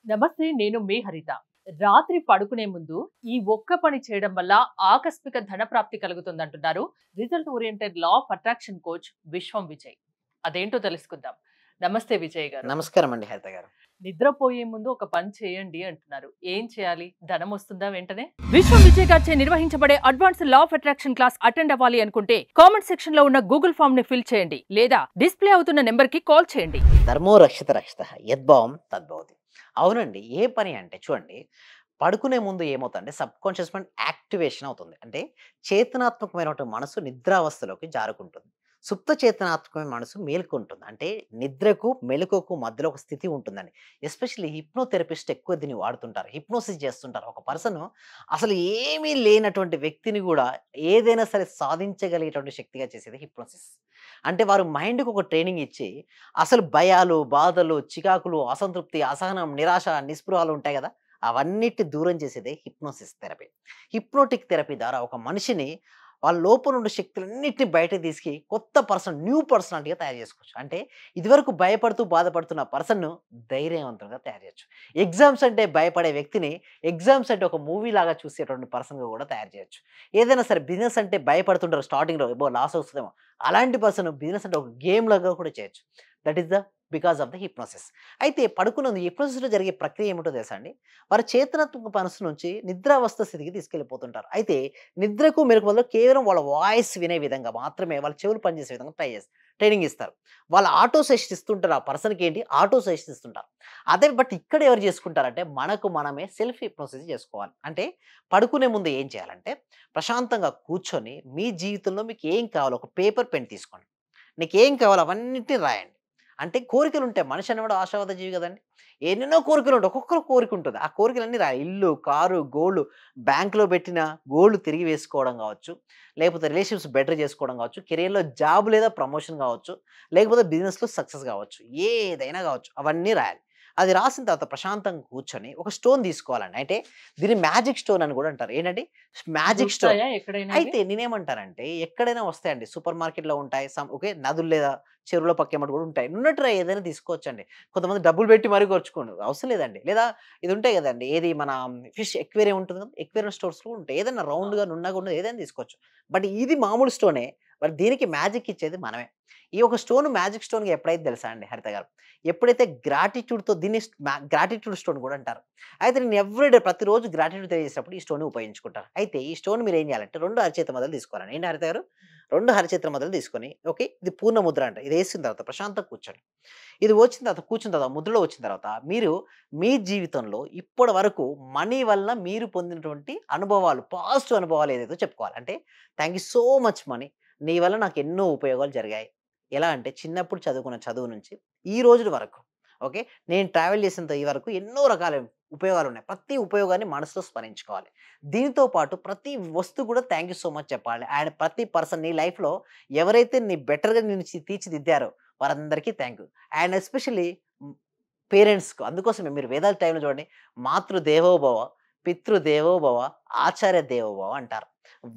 నమస్తే, నేను మీ హరిత. రాత్రి పడుకునే ముందు ఈ ఒక్క పని చేయడం వల్ల ఆకస్మిక ధన ప్రాప్తి కలుగుతుందంటున్నారు result oriented law of attraction coach Vishwam Vijay. అదేంటో తెలుసుకుందాం. నమస్తే విజయ్ గారు. నమస్కారం అండి హరిత గారు. నిద్రపోయే ముందు ఒక పని చేయండి అంటున్నారు. ఏం చేయాలి? ధనం వస్తుందా వెంటనే? విశ్వం విజయ్ గారిచే నిర్వహించబడే advance law of attraction class attend అవ్వాలి అనుకుంటే కామెంట్ సెక్షన్ లో ఉన్న గూగుల్ ఫామ్ ని ఫిల్ చేయండి, లేదా డిస్ప్లే అవుతున్న నెంబర్ కి కాల్ చేయండి. ధర్మో రక్షిత రక్షిత యద్భావం తద్భవతి. అవునండి, ఏ పని అంటే చూడండి, పడుకునే ముందు ఏమవుతుందంటే సబ్ కాన్షియస్ మైండ్ యాక్టివేషన్ అవుతుంది. అంటే చేతనాత్మకమైనటువంటి మనసు నిద్రావస్థలోకి జారుకుంటుంది. సుప్త చేతనాత్మకమైన మనసు మేలుకుంటుంది. అంటే నిద్రకు మెలకువకు మధ్యలో ఒక స్థితి ఉంటుందండి. ఎస్పెషల్లీ హిప్నోథెరపిస్ట్ ఎక్కువ దీన్ని వాడుతుంటారు. హిప్నోసిస్ చేస్తుంటారు. ఒక పర్సన్ అసలు ఏమీ లేనటువంటి వ్యక్తిని కూడా ఏదైనా సరే సాధించగలిగేటువంటి శక్తిగా చేసేది హిప్నోసిస్. అంటే వారు మైండ్‌కి ఒక ట్రైనింగ్ ఇచ్చి అసలు భయాలు, బాధలు, చికాకులు, అసంతృప్తి, అసహనం, నిరాశ, నిస్పృహలు ఉంటాయి గదా! అవన్నిటిని దూరం చేసేదే హిప్నోసిస్ థెరపీ. హిప్నోటిక్ థెరపీ ద్వారా ఒక మనిషిని వాళ్ళ లోపల ఉన్న శక్తులన్నిటిని బయటకి తీసుకి కొత్త పర్సన్, న్యూ పర్సనాలిటీగా తయారు చేసుకోవచ్చు. అంటే ఇదివరకు భయపడుతూ, బాధపడుతున్న పర్సన్‌ను ధైర్యవంతులుగా తయారు చేయొచ్చు. ఎగ్జామ్స్ అంటే భయపడే వ్యక్తిని ఎగ్జామ్స్ అంటే ఒక మూవీ లాగా చూసేటువంటి పర్సన్‌గా కూడా తయారు చేయొచ్చు. ఏదైనా సరే బిజినెస్ అంటే భయపడుతుంటారు స్టార్టింగ్‌లో, అబ్బో! లాస్ వస్తదేమో. అలాంటి పర్సన్ బిజినెస్ అంటే ఒక గేమ్ లాగా కూడా చేయొచ్చు. That is the because of the hypnosis. అయితే పడుకున్నది హిప్నోసిస్‌లో జరిగే ప్రక్రియ ఏమిటో తెలుసా అండి? వారి చేతనాత్మక మనసు నుంచి నిద్రావస్థ స్థితికి తీసుకెళ్ళిపోతుంటారు. అయితే నిద్రకు మెలకువలో కేవలం వాళ్ళ వాయిస్ వినే విధంగా మాత్రమే వాళ్ళ చెవులు పనిచేసే విధంగా ట్రైనింగ్ ఇస్తారు. వాళ్ళు ఆటో సజెషన్ ఇస్తుంటారు. ఆ పర్సన్‌కి ఏంటి ఆటో సజెషన్ ఇస్తుంటారు. అదే బట్ ఇక్కడ ఎవరు చేసుకుంటారంటే మనకు మనమే సెల్ఫ్ హిప్నోసిస్ చేసుకోవాలి. అంటే పడుకునే ముందు ఏం చేయాలంటే ప్రశాంతంగా కూర్చొని మీ జీవితంలో మీకు ఏం కావాలో ఒక పేపర్, పెన్ తీసుకోండి. నీకేం కావాలో అవన్నిటిని రాయండి. అంటే కోరికలుంటాయి. మనిషి అనేవాడు ఆశావాద జీవి గదండీ! ఎన్నెన్నో కోరికలుంటాయి. ఒక్కొక్కరికి కోరికుంటది. ఆ కోరికలన్నీ ఇల్లు, కారు, గోల్డ్, బ్యాంక్‌లో పెట్టిన గోల్డ్ తిరిగి వేసుకోవడం గావచ్చు, లేకపోతే రిలేషన్‌షిప్స్ బెటర్ జేసుకోవడం గావచ్చు, కెరియర్‌లో జాబ్ లేదా ప్రమోషన్ గావచ్చు, లేకపోతే బిజినెస్‌లో సక్సెస్ గావచ్చు. ఏదైనా గావచ్చు. అవన్నీ రాయాలి. అది రాసిన తర్వాత ప్రశాంతంగా కూర్చొని ఒక స్టోన్ తీసుకోవాలండి. అంటే దీన్ని మ్యాజిక్ స్టోన్ అని గూడా అంటారు. ఏంటండి? Magic stone. దొరుకుతాయా ఎక్కడైనా ఇవి? అయితే నేనేమంటానంటే ఎక్కడైనా వస్తాయండి. సూపర్ మార్కెట్‌లో ఉంటాయి. ఓకే. నదులు లేదా చెరువులో పక్కెమ్మటి కూడా ఉంటాయి. నున్నట్రా ఏదైనా తీసుకోవచ్చండి. కొంతమంది డబ్బులు పెట్టి మరీ కొనుక్కోండి. అవసరం లేదండి. లేదా ఇది ఉంటాయి గదండీ! ఏది మన ఫిష్ ఎక్వేరియం ఉంటుంది కదా! ఎక్వేరియం స్టోర్స్‌లో ఉంటాయి. ఏదైనా రౌండ్‌గా, నున్నగా ఉన్నది ఏదైనా తీసుకోవచ్చు. బట్ ఇది మామూలు స్టోనే. బట్ దీనికి మ్యాజిక్ ఇచ్చేది మనమే. ఈ ఒక స్టోన్ మ్యాజిక్ స్టోన్‌గా ఎప్పుడైతే తెలుసా అండి హరిత గారు? ఎప్పుడైతే గ్రాటిట్యూడ్‌తో దీన్ని గ్రాటిట్యూడ్ స్టోన్ కూడా అంటారు. అయితే నేను ఎవ్రీడే ప్రతిరోజు గ్రాటిట్యూడ్ తెలియజేసేటప్పుడు ఈ స్టోన్‌ని ఉపయోగించుకుంటాను. అయితే ఈ స్టోన్ మీరేం చేయాలంటే 2 అరచేతి మొదలు తీసుకోవాలండి. ఏంటి హరిత గారు? 2 అరచేతుల మొదలు తీసుకొని ఓకే. ఇది పూర్ణ ముద్ర అంట. ఇది ఏసిన తర్వాత ప్రశాంతంగా కూర్చోండి. ఇది వచ్చిన తర్వాత కూర్చున్న తర్వాత ముద్రలో వచ్చిన తర్వాత మీరు మీ జీవితంలో ఇప్పటి వరకు మనీ వల్ల మీరు పొందినటువంటి అనుభవాలు, పాజిటివ్ అనుభవాలు ఏదైతే చెప్పుకోవాలి. అంటే thank you so much money. నీ వల్ల నాకు ఎన్నో ఉపయోగాలు జరిగాయి. ఎలా అంటే చిన్నప్పుడు చదువుకున్న చదువు నుంచి ఈ రోజుల వరకు ఓకే. నేను ట్రావెల్ చేసినంత ఈ వరకు ఎన్నో రకాల ఉపయోగాలున్నాయి. ప్రతి ఉపయోగాన్ని మనసులో స్మరించుకోవాలి. దీనితో పాటు ప్రతి వస్తువు కూడా థాంక్ యూ సో మచ్ చెప్పాలి. అండ్ ప్రతి పర్సన్ నీ లైఫ్‌లో ఎవరైతే నీ బెటర్‌గా నిన్ను తీర్చిదిద్దారో వారందరికీ థాంక్ యూ. అండ్ ఎస్పెషల్లీ హ్మ్, పేరెంట్స్‌కు అందుకోసమే మీరు వేదాల టైంలో చూడండి. మాతృదేవోభవ, పితృదేవోభవ, ఆచార్య దేవోభవ అంటారు.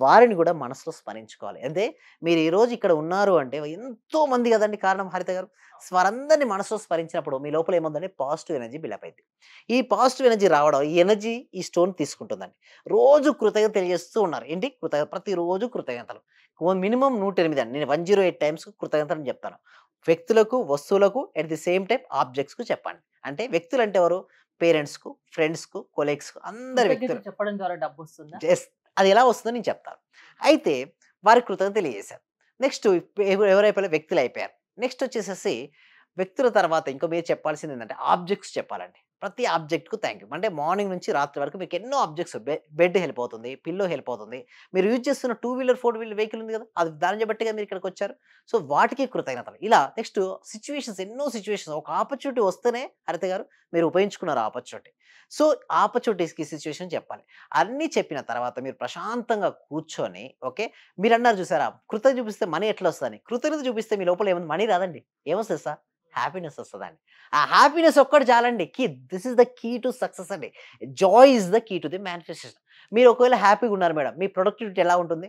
వారిని కూడా మనసులో స్మరించుకోవాలి. అంటే మీరు ఈరోజు ఇక్కడ ఉన్నారు అంటే ఎంతో మంది కదండీ కారణం హరిత గారు. వారందరిని మనసులో స్మరించినప్పుడు మీ లోపల ఏముందంటే పాజిటివ్ ఎనర్జీ బిల్డప్ అయిద్ది. ఈ పాజిటివ్ ఎనర్జీ రావడం, ఈ ఎనర్జీ ఈ స్టోన్ తీసుకుంటుందండి. రోజు కృతజ్ఞత తెలియజేస్తూ ఉన్నారు. ఏంటి ప్రతిరోజు కృతజ్ఞతలు. మినిమమ్ 108 అండి. నేను 108 టైమ్స్ కృతజ్ఞతలని చెప్తాను. వ్యక్తులకు, వస్తువులకు ఎట్ ది సేమ్ టైమ్ ఆబ్జెక్ట్స్‌కు చెప్పండి. అంటే వ్యక్తులంటే ఎవరు? పేరెంట్స్‌కు, ఫ్రెండ్స్‌కు, కొలీగ్స్‌కు అందరి వ్యక్తులు. కృతజ్ఞతలు చెప్పడం ద్వారా డబ్బొస్తుందా? యెస్. అది ఎలా వస్తుందో నేను చెప్తాను. అయితే వారికి కృతజ్ఞతలు తెలియజేశారు. నెక్స్ట్ ఎవరైపోయారో వ్యక్తులయిపోయారు. నెక్స్ట్ వచ్చేసేసి వ్యక్తుల తర్వాత ఇంకో మీరు చెప్పాల్సిందేంటంటే ఆబ్జెక్ట్స్ చెప్పాలండి. ప్రతి ఆబ్జెక్ట్‌కు థాంక్ యూ. అంటే మార్నింగ్ నుంచి రాత్రి వరకు మీకు ఎన్నో ఆబ్జెక్ట్స్ బెడ్ హెల్ప్ అవుతుంది. పిల్లో హెల్ప్ అవుతుంది. మీరు యూజ్ చేస్తున్న 2 వీలర్, 4 వీలర్ వెహికల్ ఉంది కదా! అది దాన్ని బట్టిగా మీరు ఇక్కడికొచ్చారు. సో, వాటికి కృతజ్ఞతలు. ఇలా నెక్స్ట్ సిట్యుయేషన్స్ ఎన్నో సిట్యుయేషన్స్ ఒక ఆపర్చునిటీ వస్తేనే హరిత గారు మీరు ఉపయోగించుకున్నారు ఆ ఆపర్చునిటీ. సో, ఆపర్చునిటీస్‌కి సిట్యుయేషన్ చెప్పాలి. అన్నీ చెప్పిన తర్వాత మీరు ప్రశాంతంగా కూర్చొని ఓకే. మీరన్నారు చూసారా? కృతజ్ఞత చూపిస్తే మనీ ఎట్లా వస్తదని. కృతజ్ఞత చూపిస్తే మీ లోపల ఏముంది మనీ రాదండి. ఏమొస్తది సార్? హ్యాపీనెస్ వస్తదండి. ఆ హ్యాపీనెస్ ఒక్కటి చాలండి. This is the key to success అండి. Joy is the key to the manifestation. మీరు ఒకవేళ హ్యాపీగా ఉన్నారు మేడం. మీ ప్రొడక్టివిటీ ఎలా ఉంటుంది?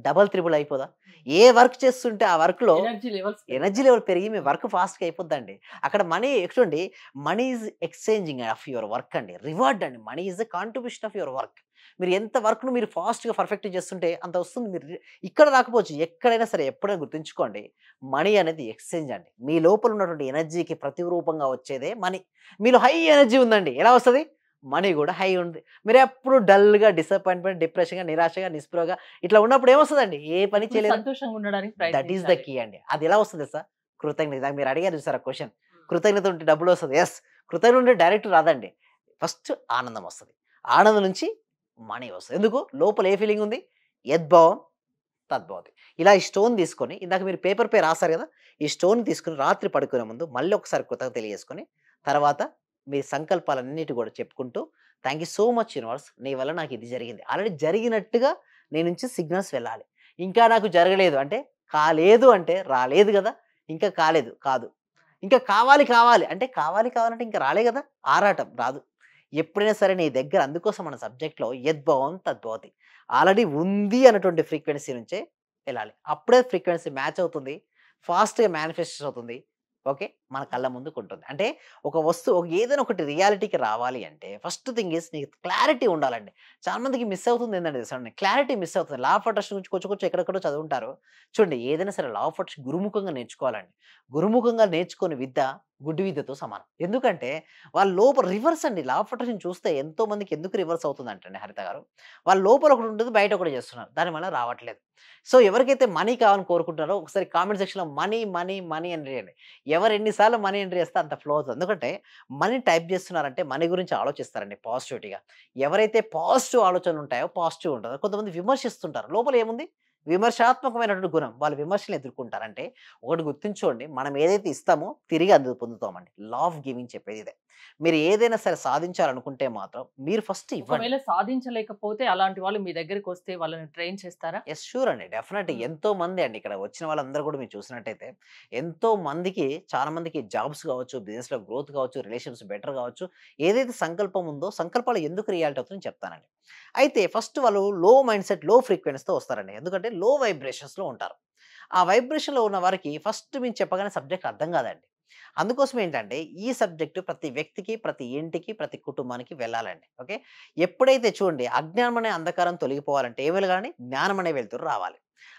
డబల్ త్రిబుల్ అయిపోదా? ఏ వర్క్ చేస్తుంటే ఆ వర్క్‌లో ఎనర్జీ లెవెల్ పెరిగి మీ వర్క్ ఫాస్ట్‌గా అయిపోద్దండి. అక్కడ మనీ చూడండి, money is exchanging of your work అండి. రివార్డ్ అండి. Money is the contribution of your work. మీరు ఎంత వర్క్‌ను మీరు ఫాస్ట్‌గా పర్ఫెక్ట్‌గా చేస్తుంటే అంత వస్తుంది. మీరు ఇక్కడ రాకపోవచ్చు, ఎక్కడైనా సరే ఎప్పుడైనా గుర్తుంచుకోండి. మనీ అనేది ఎక్స్‌చేంజ్ అండి. మీ లోపల ఉన్నటువంటి ఎనర్జీకి ప్రతిరూపంగా వచ్చేదే మనీ. మీలో హై ఎనర్జీ ఉందండి. ఎలా వస్తది? మనీ గూడా హై ఉంది. మీరెప్పుడు డల్‌గా, డిసప్పాయింట్‌మెంట్, డిప్రెషన్‌గా, నిరాశగా, నిస్పృహగా ఇట్లా ఉన్నప్పుడు ఏమొస్తదండి? ఏ పని చేయలేదు. సంతోషంగా ఉండడానికి దట్ ఈస్ ద ప్రయత్నించాలి. కీ అండి. అది ఎలా వస్తది తెలుసా? కృతజ్ఞత. ఇందాక మీరు అడిగారు చూసారా క్వెషన్. కృతజ్ఞత ఉంటే డబ్బులొస్తది. యెస్. కృతజ్ఞత ఉంటే డైరెక్ట్ రాదండి. ఫస్ట్ ఆనందం వస్తది. ఆనందం నుంచి మనీ వస్తది. ఎందుకు? లోపల ఏ ఫీలింగ్ ఉంది? యద్భావం తద్భవతి. ఇలా ఈ స్టోన్ తీసుకొని, ఇందాక మీరు పేపర్‌పై రాసారు గదా! ఈ స్టోన్ తీసుకొని రాత్రి పడుకునే ముందు మళ్ళీ ఒకసారి కృతజ్ఞత తెలియజేసుకొని, తర్వాత మీ సంకల్పాలన్నిటి గూడా చెప్పుకుంటూ, thank you so much universe. నీ వల్ల నాకు ఇది జరిగింది. ఆల్రెడీ జరిగినట్టుగా నీ నుంచి సిగ్నల్స్ వెళ్ళాలి. ఇంకా నాకు జరగలేదు అంటే, కాలేదు అంటే రాలేదు గదా! ఇంకా కాలేదు కాదు. ఇంకా కావాలి కావాలి అంటే, కావాలి కావాలంటే ఇంకా రాలే గదా! ఆరాటం రాదు. ఎప్పుడైనా సరే నీ దగ్గర, అందుకోసం మన సబ్జెక్ట్‌లో యద్భావం తద్భవతి. ఆల్రెడీ ఉంది అన్నటువంటి ఫ్రీక్వెన్సీ నుంచే వెళ్ళాలి. అప్పుడే ఫ్రీక్వెన్సీ మ్యాచ్ అవుతుంది. ఫాస్ట్‌గా మేనిఫెస్టేషన్ అవుతుంది. ఓకే. మన కళ్ళ ముందుకుంటుంది. అంటే ఒక వస్తువు ఏదైనా ఒకటి రియాలిటీకి రావాలి అంటే ఫస్ట్ థింగ్ ఈస్ నీకు క్లారిటీ ఉండాలండి. చాలా మందికి మిస్ అవుతుంది ఏందంటే తెలుసా? క్లారిటీ మిస్ అవుతుంది. లా ఆఫ్ అట్రాక్షన్ గురించి కొంచెం కొంచెం ఎక్కడెక్కడో చదువుంటారు. చూడండి, ఏదైనా సరే లా ఆఫ్ అట్రాక్షన్ గురుముఖంగా నేర్చుకోవాలండి. గురుముఖంగా నేర్చుకునే విద్య గుడ్డి విద్యతో సమానం. ఎందుకంటే వాళ్ళ లోపల రివర్స్ అండి. లా ఆఫ్ అట్రాక్షన్ చూస్తే ఎంతో మందికి ఎందుకు రివర్స్ అవుతుందంటండి హరిత గారు, వాళ్ళ లోపల ఒకటి ఉంటుంది, బయట ఒకటి చేస్తున్నారు. దానివల్ల రావట్లేదు. సో ఎవరికైతే మనీ కావాలని కోరుకుంటున్నారో ఒకసారి కామెంట్ సెక్షన్‌లో మనీ, మనీ, మనీ అని చేయండి. ఎవరు ఎన్ని సార్లు మనీ ఎంటర్ చేస్తే అంత ఫ్లో అవుతుంది. ఎందుకంటే మనీ టైప్ చేస్తున్నారంటే మనీ గురించి ఆలోచిస్తారండి పాజిటివిటీగా. ఎవరైతే పాజిటివ్ ఆలోచనలు ఉంటాయో పాజిటివ్ ఉంటది. కొంతమంది విమర్శిస్తుంటారు. లోపల ఏముంది? విమర్శాత్మకమైనటువంటి గుణం. వాళ్ళు విమర్శలు ఎదుర్కొంటారంటే ఒకటి గుర్తుంచుకోండి. మనం ఏదైతే ఇస్తామో తిరిగి పొందుతామండి. లా ఆఫ్ గివింగ్ చెప్పేది ఇదే. మీరు ఏదైనా సరే సాధించాలనుకుంటే మాత్రం మీరు ఫస్ట్ ఇవ్వండి. ఒకవేళ సాధించలేకపోతే అలాంటి వాళ్ళు మీ దగ్గరికొస్తే వాళ్ళని ట్రైన్ చేస్తారా? యెస్. షూర్ అండి. డెఫినెట్‌గా హ్మ్. ఎంతో మంది అండి. ఇక్కడ వచ్చిన వాళ్ళందరూ కూడా మీరు చూసినట్టయితే, ఎంతో మందికి, చాలా మందికి జాబ్స్ కావచ్చు, బిజినెస్‌లో గ్రోత్ కావచ్చు, రిలేషన్స్ బెటర్ కావచ్చు. ఏదైతే సంకల్పం ఉందో, సంకల్పాలు ఎందుకు రియాలిటీ అవుతుందో చెప్తానండి. అయితే ఫస్ట్ వాళ్ళు లో మైండ్‌సెట్, లో ఫ్రీక్వెన్సీ‌తో వస్తారండి. ఎందుకంటే లో వైబ్రేషన్స్‌లో ఉంటారు. ఆ వైబ్రేషన్‌లో ఉన్న వారికి ఫస్ట్ మేము చెప్పగానే సబ్జెక్ట్ అర్థం కాదండి. అందుకోసం ఏంటంటే ఈ సబ్జెక్ట్ ప్రతి వ్యక్తికి, ప్రతి ఇంటికి, ప్రతి కుటుంబానికి వెళ్ళాలండి. ఓకే. ఎప్పుడైతే చూడండి అజ్ఞానం అనే అంధకారం తొలగిపోవాలంటే ఏం వెలగాలండి? జ్ఞానం అనే వెలుతురు రావాలి.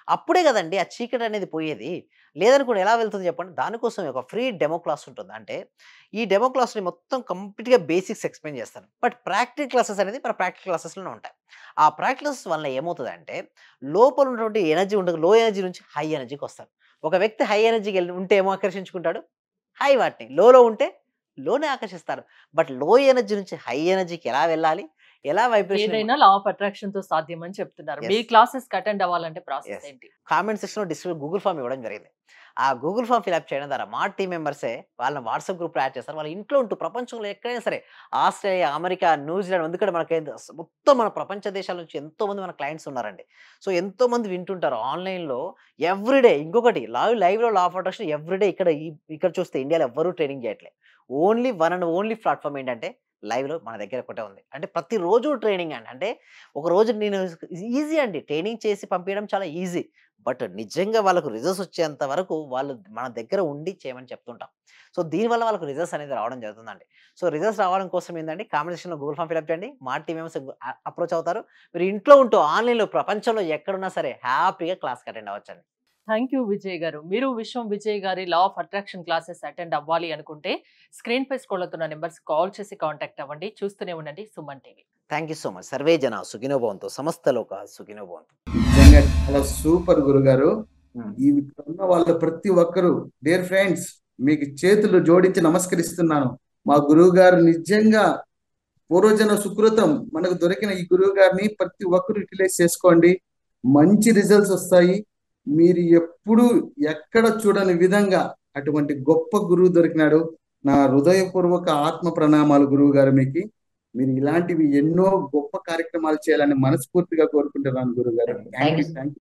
అప్పుడే గదండీ ఆ చీకటి అనేది పోయేది. లేదనుకోండి ఎలా వెళ్తుంది చెప్పండి? దానికోసం ఒక ఫ్రీ డెమో క్లాస్ ఉంటుంది. అంటే ఈ డెమో క్లాస్‌ని మొత్తం కంప్లీట్‌గా బేసిక్స్ ఎక్స్‌ప్లెయిన్ చేస్తాను. బట్ ప్రాక్టికల్ క్లాసెస్ అనేది మన ప్రాక్టికల్ క్లాసెస్‌లోనే ఉంటాయి. ఆ ప్రాక్టికల్ క్లాసెస్ వల్ల ఏమవుతదంటే లోపల ఉన్నటువంటి ఎనర్జీ ఉండదు. లో ఎనర్జీ నుంచి హై ఎనర్జీకొస్తారు. ఒక వ్యక్తి హై ఎనర్జీ‌కెళ్ళి ఉంటే ఏమో ఆకర్షించుకుంటాడు? హై వాటిని. లోలో ఉంటే లోనే ఆకర్షిస్తారు. బట్ లో ఎనర్జీ నుంచి హై ఎనర్జీకి ఎలా వెళ్ళాలి? ఎలా వైబ్రేషన్ ఏదైనా లా ఆఫ్ అట్రాక్షన్‌తో సాధ్యమని చెప్తున్నారు. మీ యెస్. క్లాసెస్‌కి అటెండ్ అవ్వాలంటే ప్రాసెస్ యెస్. ఏంటి? కామెంట్ సెక్షన్‌లో గూగుల్ ఫార్మ్ ఇవ్వడం జరిగింది. ఆ గూగుల్ ఫార్మ్ ఫిలప్ చేయడం ద్వారా మా టీమ్ మెంబర్సే వాళ్ళని వాట్సాప్ గ్రూప్‌లో యాడ్ చేస్తారు. వాళ్ళ ఇంట్లో ఉంటూ ప్రపంచంలో ఎక్కడైనా సరే ఆస్ట్రేలియా, అమెరికా, న్యూజిలాండ్, ఎందుకంటే మనకేంది మొత్తం మన ప్రపంచ దేశాల నుంచి ఎంతోమంది మన క్లయింట్స్ ఉన్నారండి. సో ఎంతోమంది వింటుంటారు ఆన్‌లైన్‌లో ఎవ్రీడే. ఇంకొకటి లైవ్‌లో లా ఆఫ్ అట్రాక్షన్ ఎవ్రీడే ఇక్కడ చూస్తే ఇండియాలో ఎవ్వరు ట్రైనింగ్ చేయట్లే. Only one and only platform ఏంటంటే లైవ్‌లో మన దగ్గర ఒకటే ఉంది. అంటే ప్రతిరోజు ట్రైనింగ్ అండి. అంటే ఒక రోజు నేను ఈజీ అండి. ట్రైనింగ్ చేసి పంపియడం చాలా ఈజీ. బట్ నిజంగా వాళ్ళకు రిజల్ట్స్ వచ్చేంత వరకు వాళ్ళు మన దగ్గర ఉండి చేయమని చెప్తుంటాం. సో దీనివల్ల వాళ్ళకు రిజల్ట్స్ అనేది రావడం జరుగుతుందండి. సో రిజల్ట్స్ రావడం కోసం ఏందండి, కామెంట్ సెక్షన్‌లో గూగుల్ ఫార్మ్ ఫిలప్ చేయండి. మా టీమ్ మెంబర్స్ అప్రోచ్ అవుతారు. మీరు ఇంట్లో ఉంటూ ఆన్‌లైన్‌లో ప్రపంచంలో ఎక్కడున్నా సరే హ్యాపీగా క్లాస్‌కి అటెండ్ అవ్వచ్చండి. థాంక్ యూ విజయ్ గారు. మీరు విశ్వం విజయ్ గారి లా ఆఫ్ అట్రాక్షన్ క్లాసెస్ అటెండ్ అవ్వాలి అనుకుంటే స్క్రీన్‌పై స్క్రోల్ అవుతున్న నంబర్స్‌కి కాల్ చేసి కాంటాక్ట్ అవ్వండి. చూస్తూనే ఉండండి Suman TV. Thank you so much. Survey జన సుఖినో భవంతు. సమస్త లోక సుఖినో భవంతు. నిజంగా చాలా సూపర్ గురుగారు. హ్మ్. ఈ ఉన్న వాళ్ళు ప్రతి ఒక్కరు, డియర్ ఫ్రెండ్స్, మీకు చేతులు జోడించి నమస్కరిస్తున్నాను. మా గురువు గారు నిజంగా పూర్వజన సుకృతం. మనకు దొరికిన ఈ గురువు గారిని ప్రతి ఒక్కరు యూటిలైజ్ చేసుకోండి. మంచి రిజల్ట్స్ వస్తాయి. మీరు ఎప్పుడు ఎక్కడ చూడని విధంగా అటువంటి గొప్ప గురువు దొరికినాడు. నా హృదయపూర్వక ఆత్మ ప్రణామాలు గురువు గారు మీకు. మీరు ఇలాంటివి ఎన్నో గొప్ప కార్యక్రమాలు చేయాలని మనస్ఫూర్తిగా కోరుకుంటున్నాను గురువు గారు. Thank you. Thank you.